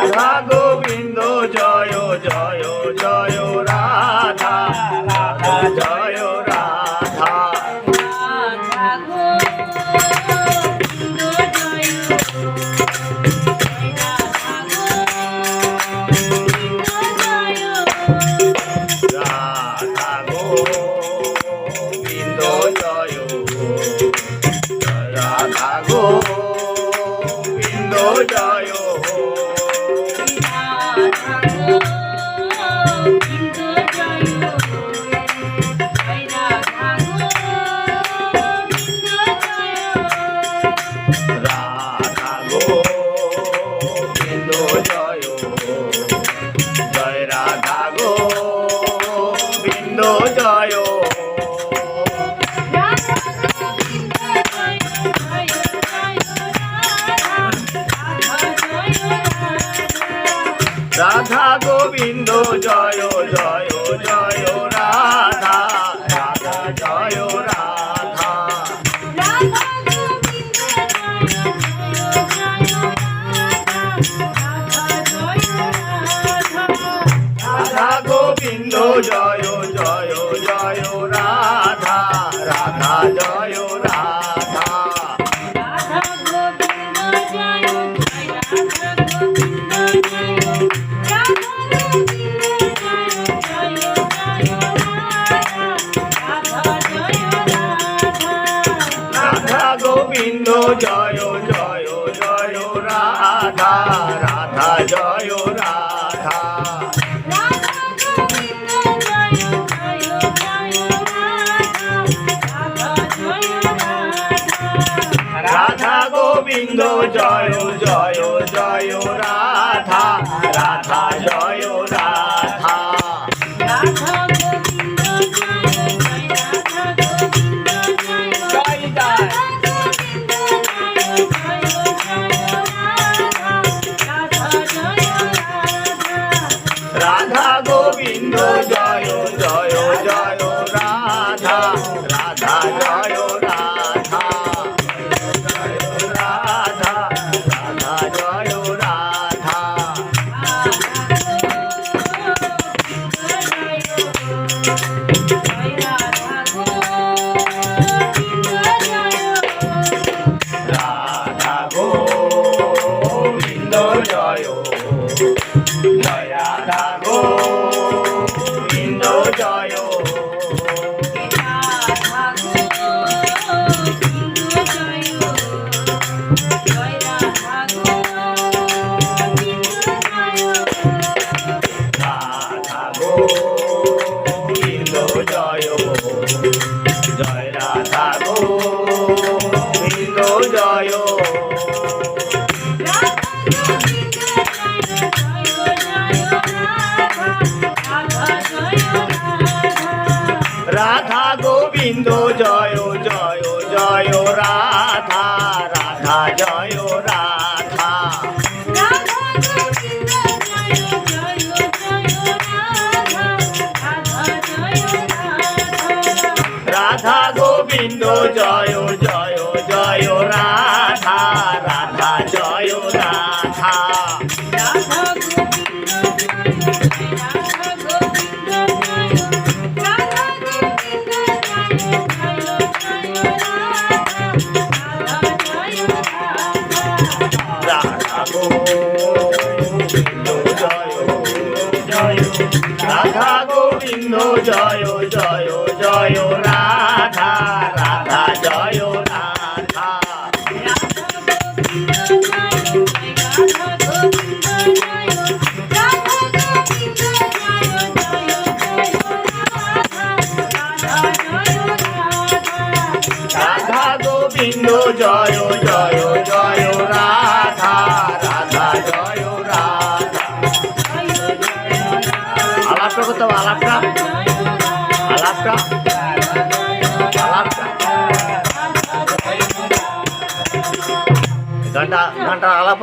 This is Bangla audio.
রাধা গোবিন্দ জয় জয় জয় রাধা রাধা জয় রাধা রাধা গোবিন্দ জয় রাধা গোবিন্দ জয় রাধা গোবিন্দ জয় জয় রাধা গোবিন্দ জয় রাধা গোবিন্দ জয় জয় জয় রাধা রাধা জয় রাধা রাধা গোবিন্দ জয় জয় জয় রাধা রাধা জয় রাধা রাধা গোবিন্দ জয় জয় জয় রাধা রাধা জয় রাধা রাধা গোবিন্দ জয় জয় জয় রাধা রাধা জয় রাধা রাধা গোবিন্দ জয় জয় জয় রাধা রাধা জয় রাধা রাধা রাধা জয় রাধা রাধা গোবিন্দ জয় জয় রাধা গোবিন্দ জয় রাধা গোবিন্দ জয় জয় রাধা গোবিন্দ জয় রাধা গোবিন্দ জয় জয় জয় রাধা রাধা জয় রাধা রাধা গোবিন্দ জয় জয় জয় রাধা রাধা জয় রাধা রাধা গোবিন্দ জয় জয় রাধা গোবিন্দ জয় জয় জয় রাধা রাধা জয় রাধা রাধা গোবিন্দ জয় জয় জয় রাধা রাধা জয় রাধা আলাপটা কোথাও আলাপটা আলাপটা আলাপটা ঘন্টা ঘন্টা আলাপ